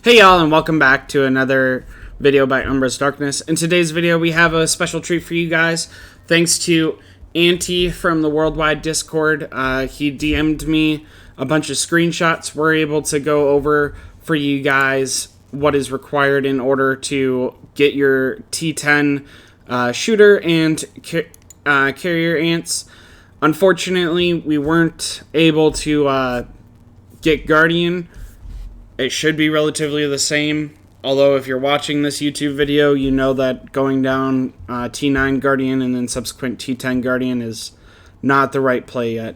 Hey y'all, and welcome back to another video by UmbrasDarkness. In today's video we have a special treat for you guys. Thanks to Anty from the worldwide Discord. He DM'd me a bunch of screenshots. We're able to go over for you guys what is required in order to get your T10 shooter and carrier ants. Unfortunately, we weren't able to get Guardian. It should be relatively the same, although if you're watching this YouTube video, you know that going down T9 Guardian and then subsequent T10 Guardian is not the right play yet.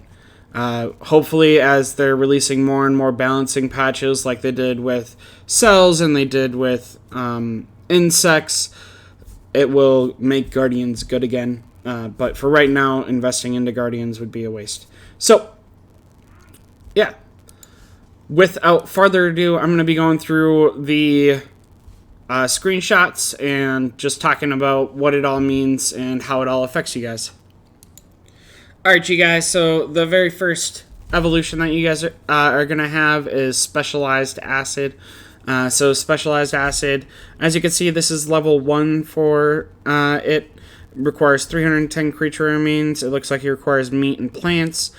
Hopefully, as they're releasing more and more balancing patches like they did with cells and they did with insects, it will make Guardians good again. But for right now, investing into Guardians would be a waste. So, yeah. Without further ado, I'm going to be going through the screenshots and just talking about what it all means and how it all affects you guys. Alright, you guys, so the very first evolution that you guys are going to have is Specialized Acid. So Specialized Acid, as you can see, this is level 1 for it. Requires 310 creature remains. It looks like it requires meat and plants.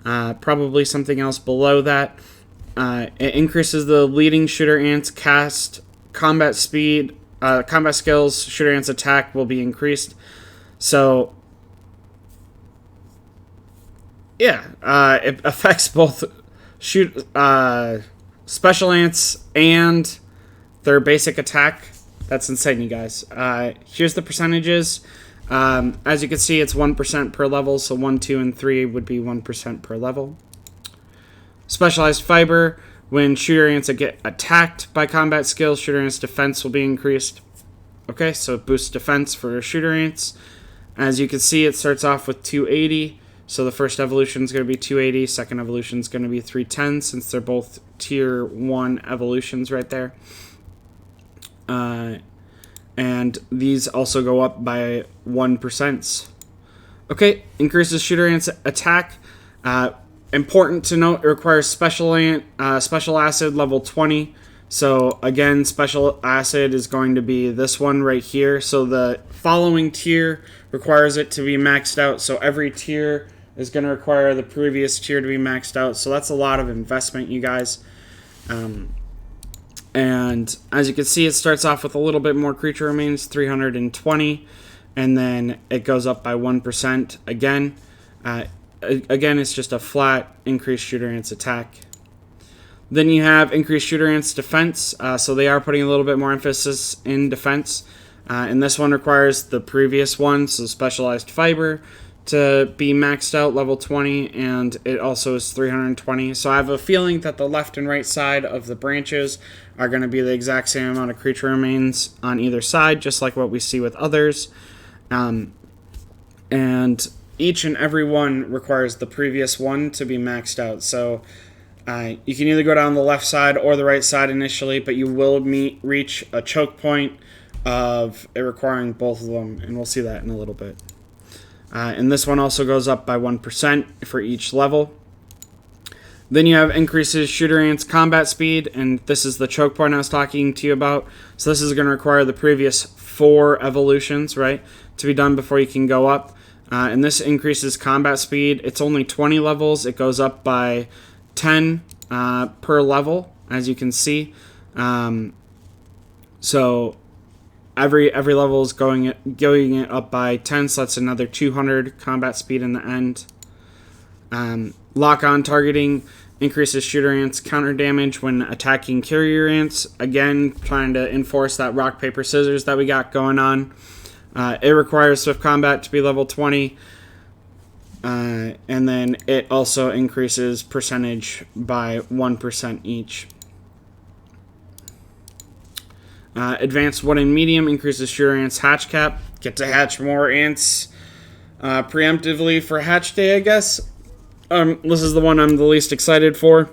Probably something else below that. It increases the leading shooter ants cast combat speed, combat skills. Shooter ants attack will be increased. So, yeah, it affects both special ants and their basic attack. That's insane, you guys. Here's the percentages. As you can see, it's 1% per level, so 1, 2, and 3 would be 1% per level. Specialized Fiber, when shooter ants get attacked by combat skills, shooter ants' defense will be increased. Okay, so it boosts defense for shooter ants. As you can see, it starts off with 280, so the first evolution is going to be 280, second evolution is going to be 310, since they're both tier 1 evolutions right there. And these also go up by 1%. Okay, increases shooter ants' attack. Important to note, it requires Special Acid level 20. So again, Special Acid is going to be this one right here. So the following tier requires it to be maxed out. So every tier is going to require the previous tier to be maxed out. So that's a lot of investment, you guys. And as you can see, it starts off with a little bit more creature remains, 320. And then it goes up by 1% again. Again, it's just a flat increased shooter ants attack. Then you have increased shooter ants defense. So they are putting a little bit more emphasis in defense. And this one requires the previous one, so Specialized Fiber, to be maxed out level 20. And it also is 320. So I have a feeling that the left and right side of the branches are going to be the exact same amount of creature remains on either side, just like what we see with others. And each and every one requires the previous one to be maxed out. So you can either go down the left side or the right side initially, but you will reach a choke point of it requiring both of them, and we'll see that in a little bit. And this one also goes up by 1% for each level. Then you have increases shooter ants combat speed, and this is the choke point I was talking to you about. So this is going to require the previous 4 evolutions, right, to be done before you can go up. And this increases combat speed. It's only 20 levels. It goes up by 10 per level, as you can see. So every level is going it up by 10, so that's another 200 combat speed in the end. Lock-on targeting increases shooter ants counter damage when attacking carrier ants. Again, trying to enforce that rock, paper, scissors that we got going on. It requires Swift Combat to be level 20. And then it also increases percentage by 1% each. Advanced Wood and Medium increases shooter ants hatch cap. Get to hatch more ants preemptively for hatch day, I guess. This is the one I'm the least excited for.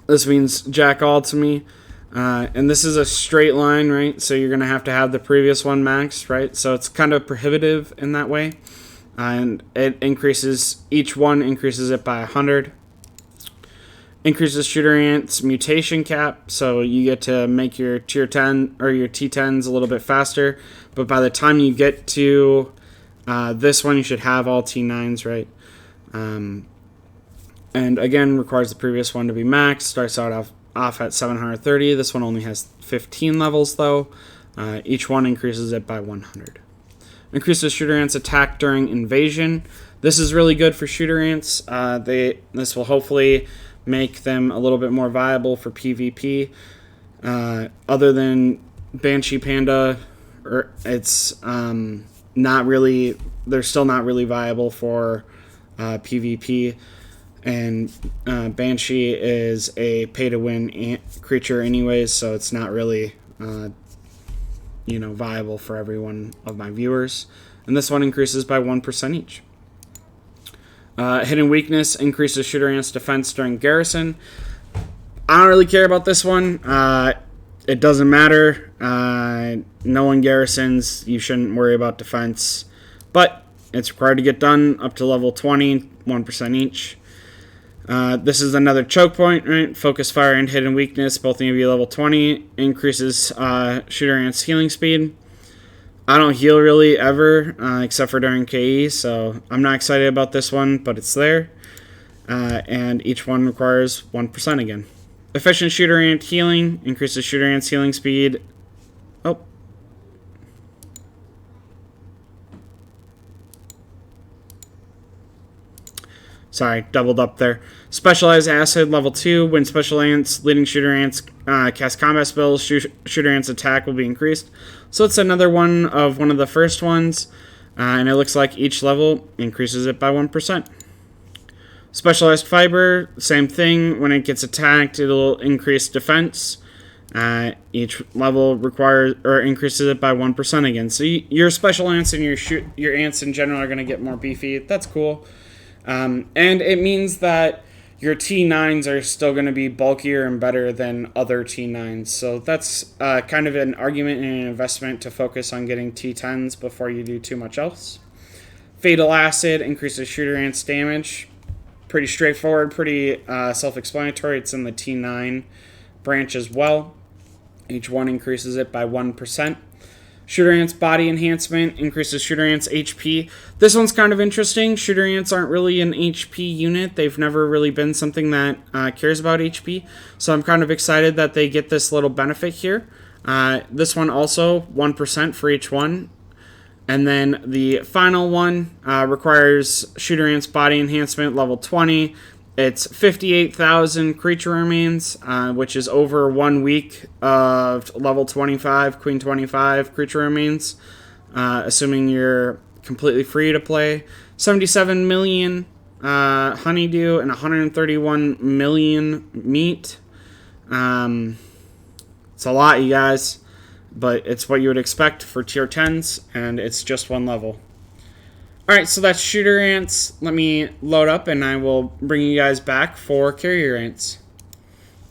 This means jack all to me. And this is a straight line, right? So you're going to have the previous one maxed, right? So it's kind of prohibitive in that way. And it increases, each one increases it by 100. Increases Shooter Ant's mutation cap, so you get to make your tier 10 or your T10s a little bit faster. But by the time you get to this one, you should have all T9s, right? And again, requires the previous one to be maxed. Starts out off at 730. This one only has 15 levels, though. Each one increases it by 100. Increases Shooter Ant's attack during invasion. This is really good for Shooter Ants. This will hopefully make them a little bit more viable for PvP. Other than Banshee Panda, it's not really. They're still not really viable for PvP. And Banshee is a pay-to-win creature anyways, so it's not really viable for every one of my viewers. And this one increases by 1% each. Hidden Weakness increases Shooter Ant's defense during garrison. I don't really care about this one. It doesn't matter. No one garrisons. You shouldn't worry about defense. But it's required to get done up to level 20, 1% each. This is another choke point, right? Focus Fire and Hidden Weakness, both need to be level 20. Increases Shooter Ant's healing speed. I don't heal really ever, except for during KE, so I'm not excited about this one, but it's there. And each one requires 1% again. Efficient Shooter Ant healing increases Shooter Ant's healing speed. Oh. Sorry, doubled up there. Specialized Acid, level 2. When Special Ants, leading Shooter Ants cast combat spells, Shooter Ants attack will be increased. So it's another one of the first ones. And it looks like each level increases it by 1%. Specialized Fiber, same thing. When it gets attacked, it'll increase defense. Each level requires or increases it by 1% again. So your Special Ants and your ants in general are going to get more beefy. That's cool. And it means that your T9s are still going to be bulkier and better than other T9s. So that's kind of an argument and an investment to focus on getting T10s before you do too much else. Fatal Acid increases Shooter Ant's damage. Pretty straightforward, pretty self-explanatory. It's in the T9 branch as well. Each one increases it by 1%. Shooter Ant's Body Enhancement increases Shooter Ant's HP. This one's kind of interesting. Shooter Ants aren't really an HP unit. They've never really been something that cares about HP. So I'm kind of excited that they get this little benefit here. This one also 1% for each one. And then the final one requires Shooter Ant's Body Enhancement level 20. It's 58,000 creature remains, which is over 1 week of level 25, Queen 25 creature remains, assuming you're completely free to play. 77 million honeydew and 131 million meat. It's a lot, you guys, but it's what you would expect for tier 10s, and it's just one level. Alright, so that's Shooter Ants. Let me load up and I will bring you guys back for Carrier Ants.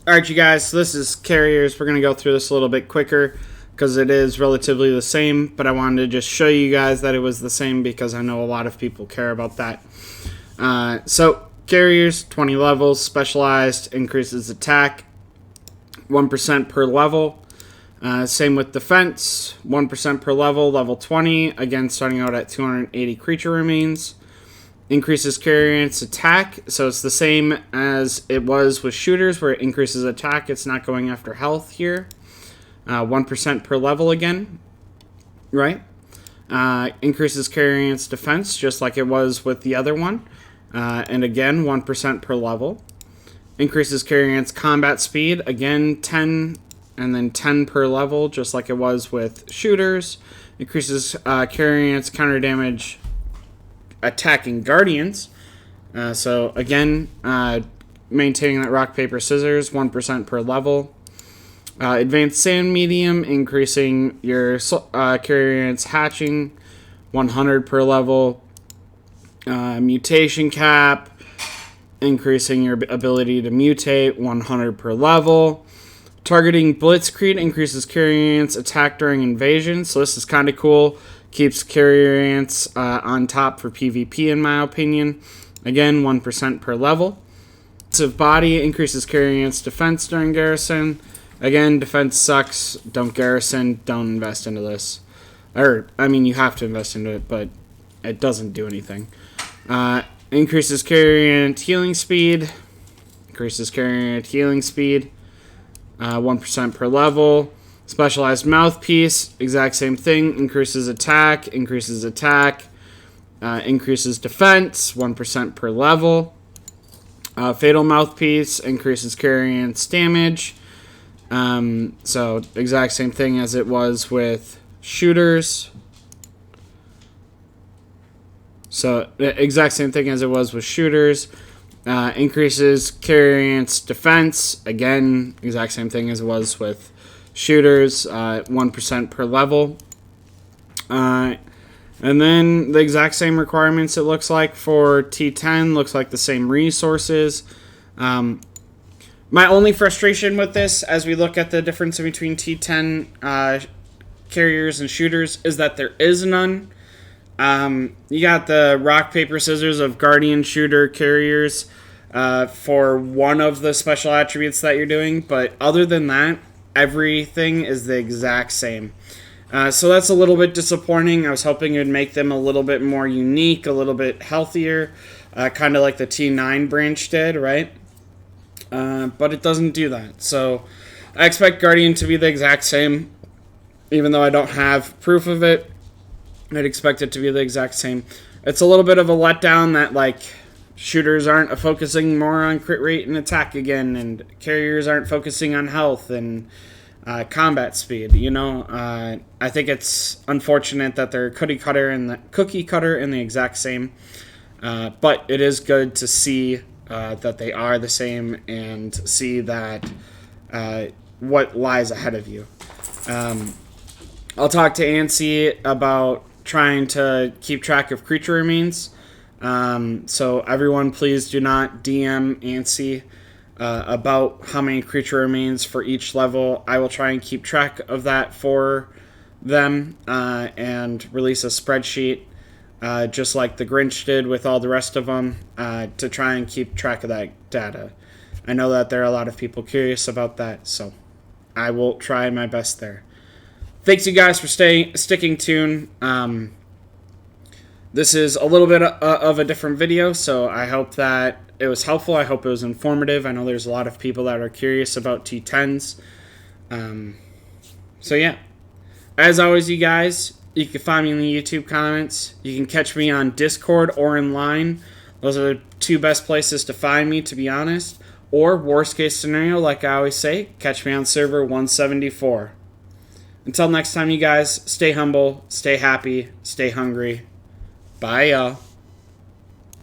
Alright, you guys, so this is Carriers. We're going to go through this a little bit quicker because it is relatively the same, but I wanted to just show you guys that it was the same because I know a lot of people care about that. So, Carriers, 20 levels, specialized, increases attack, 1% per level. Same with defense, 1% per level, level 20, again starting out at 280 creature remains. Increases Carrier Ant's attack, so it's the same as it was with shooters where it increases attack, it's not going after health here. 1% per level again, right? Increases Carrier Ant's defense just like it was with the other one, and again 1% per level. Increases Carrier Ant's combat speed, again 10 and then 10 per level, just like it was with shooters. Increases Carrier Ant's counter damage attacking guardians. So again, maintaining that rock, paper, scissors, 1% per level. Advanced Sand Medium, increasing your Carrier Ant's hatching, 100 per level. Mutation Cap, increasing your ability to mutate, 100 per level. Targeting Blitzkrieg increases Carrier Ant's attack during invasion, so this is kind of cool. Keeps Carrier Ants on top for PvP in my opinion. Again, 1% per level. Massive body increases carry against defense during garrison. Again, defense sucks. Don't garrison. Don't invest into this. Or, I mean, you have to invest into it, but it doesn't do anything. Increases carry and healing speed. Increases carry and healing speed. 1% per level. Specialized mouthpiece. Exact same thing. Increases attack. Increases attack. Increases defense. 1% per level. Fatal mouthpiece increases carry and damage. So exact same thing as it was with shooters. Increases carry and defense. Again, exact same thing as it was with shooters. 1% per level. And then the exact same requirements it looks like for T10. Looks like the same resources. My only frustration with this, as we look at the difference between T10 carriers and shooters, is that there is none. You got the rock, paper, scissors of guardian, shooter, carriers for one of the special attributes that you're doing. But other than that, everything is the exact same. So that's a little bit disappointing. I was hoping it would make them a little bit more unique, a little bit healthier, kind of like the T9 branch did, right? But it doesn't do that. So I expect Guardian to be the exact same, even though I don't have proof of it. I'd expect it to be the exact same. It's a little bit of a letdown that, like, shooters aren't focusing more on crit rate and attack again, and carriers aren't focusing on health and combat speed. You know, I think it's unfortunate that they're cookie cutter and the exact same. But it is good to see that they are the same and see that what lies ahead of you. I'll talk to Anty about trying to keep track of creature remains. So everyone, please do not DM Anty about how many creature remains for each level. I will try and keep track of that for them and release a spreadsheet, just like the Grinch did with all the rest of them, to try and keep track of that data. I know that there are a lot of people curious about that, so I will try my best there. Thanks, you guys, for sticking tuned. This is a little bit of a different video, so I hope that it was helpful. I hope it was informative. I know there's a lot of people that are curious about T10s. So yeah, as always, you guys, you can find me in the YouTube comments. You can catch me on Discord or in line. Those are the two best places to find me, to be honest. Or, worst case scenario, like I always say, catch me on server 174. Until next time, you guys, stay humble, stay happy, stay hungry. Bye, y'all.